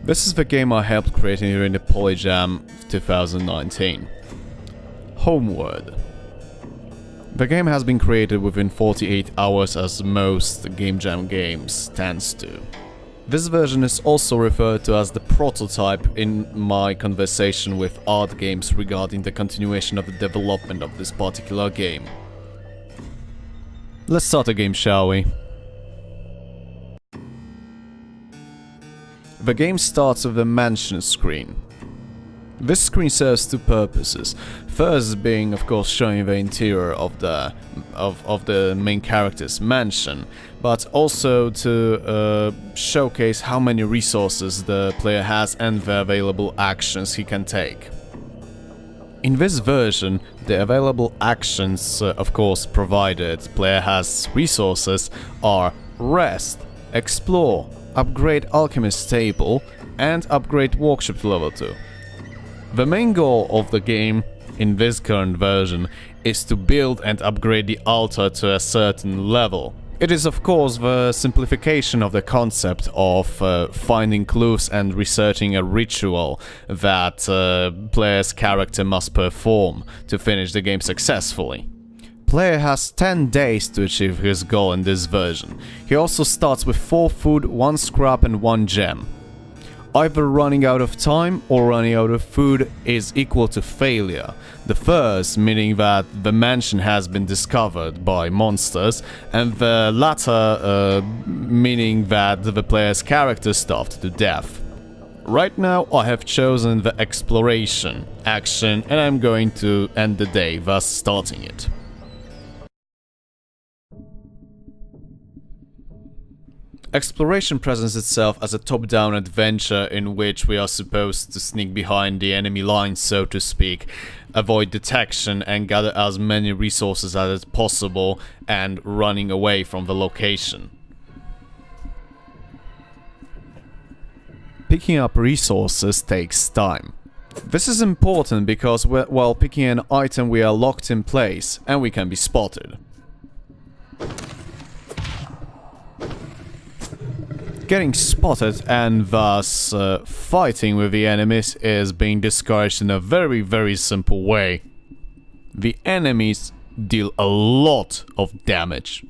This is the game I helped create during the Polyjam 2019. Homeward. The game has been created within 48 hours as most Game Jam games tends to. This version is also referred to as the prototype in my conversation with Art Games regarding the continuation of the development of this particular game. Let's start the game, shall we? The game starts with the mansion screen. This screen serves two purposes. First being, of course, showing the interior of the main character's mansion, but also to showcase how many resources the player has and the available actions he can take. In this version, the available actions, of course, provided player has resources, are rest, explore, upgrade alchemist table, and upgrade workshop to level 2. The main goal of the game in this current version is to build and upgrade the altar to a certain level. It is of course the simplification of the concept of finding clues and researching a ritual that player's character must perform to finish the game successfully. Player has 10 days to achieve his goal in this version. He also starts with 4 food, 1 scrap and 1 gem. Either running out of time or running out of food is equal to failure. The first meaning that the mansion has been discovered by monsters, and the latter meaning that the player's character starved to death. Right now I have chosen the exploration action and I'm going to end the day, thus starting it. Exploration presents itself as a top-down adventure in which we are supposed to sneak behind the enemy lines, so to speak, avoid detection and gather as many resources as possible and running away from the location. Picking up resources takes time. This is important because while picking an item we are locked in place and we can be spotted. Getting spotted and thus fighting with the enemies is being discouraged in a very simple way. The enemies deal a lot of damage.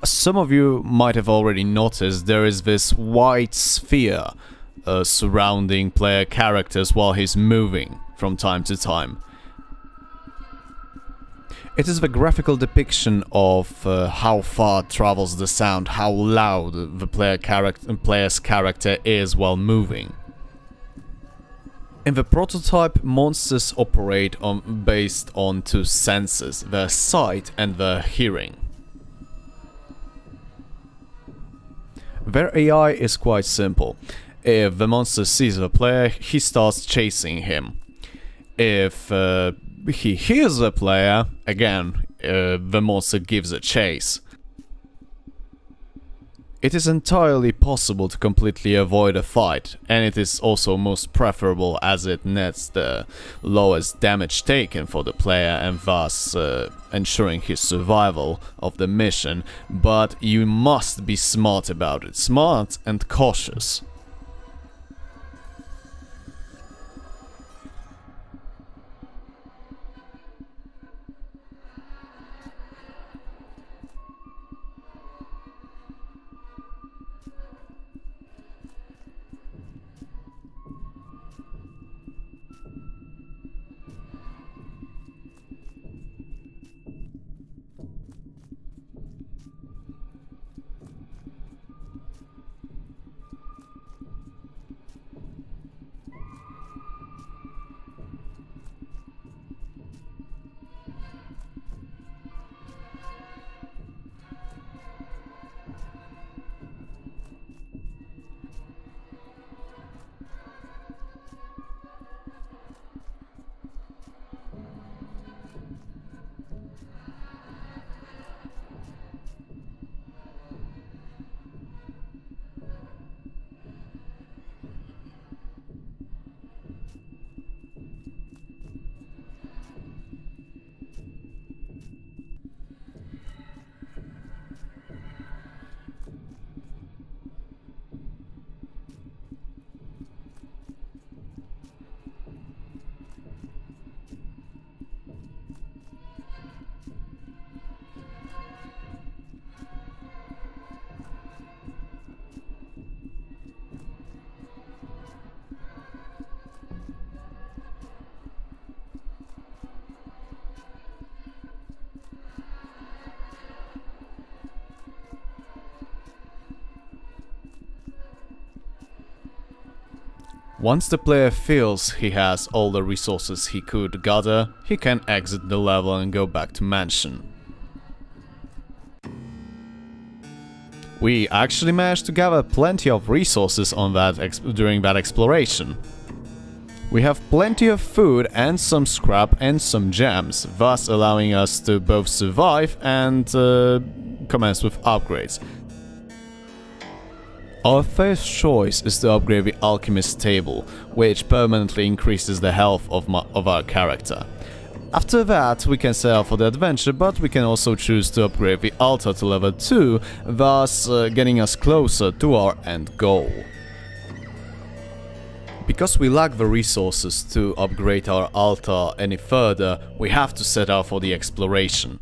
Some of you might have already noticed there is this white sphere surrounding player characters while he's moving from time to time. It is the graphical depiction of how far travels the sound, how loud the player's character is while moving. In the prototype, monsters operate based on 2 senses, their sight and their hearing. Their AI is quite simple. If the monster sees the player, he starts chasing him. If he hears the player, again, the monster gives a chase. It is entirely possible to completely avoid a fight, and it is also most preferable as it nets the lowest damage taken for the player and thus ensuring his survival of the mission, but you must be smart about it, smart and cautious. Once the player feels he has all the resources he could gather, he can exit the level and go back to mansion. We actually managed to gather plenty of resources during that exploration. We have plenty of food and some scrap and some gems, thus allowing us to both survive and commence with upgrades. Our first choice is to upgrade the Alchemist table, which permanently increases the health of our character. After that, we can set out for the adventure, but we can also choose to upgrade the altar to level 2, thus getting us closer to our end goal. Because we lack the resources to upgrade our altar any further, we have to set out for the exploration.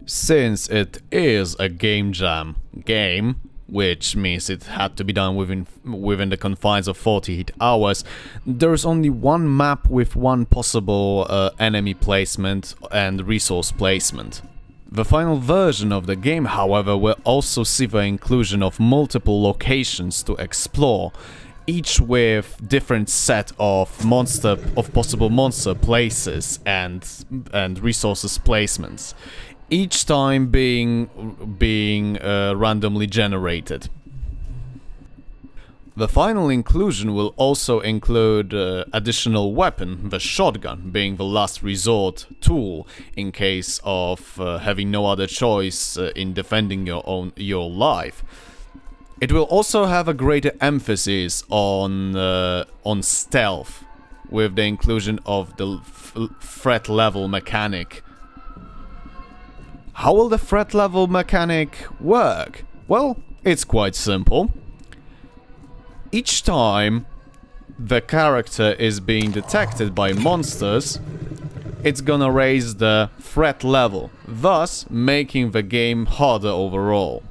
Since it is a game jam game, which means it had to be done within the confines of 48 hours, there's only one map with one possible enemy placement and resource placement. The final version of the game, however, will also see the inclusion of multiple locations to explore, each with different set of possible monster places and resources placements, each time being randomly generated. The final inclusion will also include additional weapon, the shotgun, being the last resort tool in case of having no other choice in defending your life. It will also have a greater emphasis on stealth, with the inclusion of the threat level mechanic. How will the threat level mechanic work? Well, it's quite simple. Each time the character is being detected by monsters, it's gonna raise the threat level, thus making the game harder overall.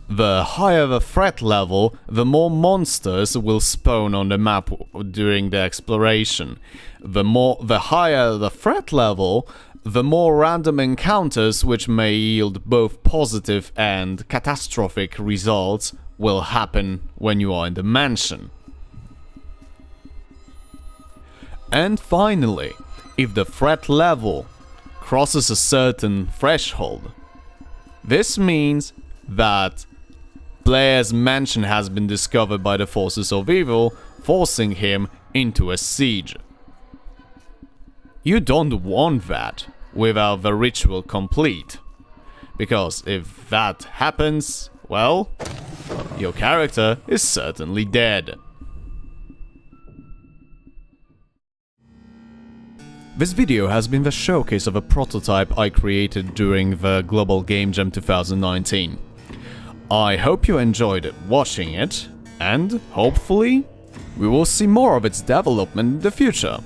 The higher the threat level, the more monsters will spawn on the map during the exploration. The higher the threat level, the more random encounters, which may yield both positive and catastrophic results, will happen when you are in the mansion. And finally, if the threat level crosses a certain threshold, this means that player's mansion has been discovered by the forces of evil, forcing him into a siege. You don't want that without the ritual complete, because if that happens, well, your character is certainly dead. This video has been the showcase of a prototype I created during the Global Game Jam 2019. I hope you enjoyed watching it, and hopefully we will see more of its development in the future.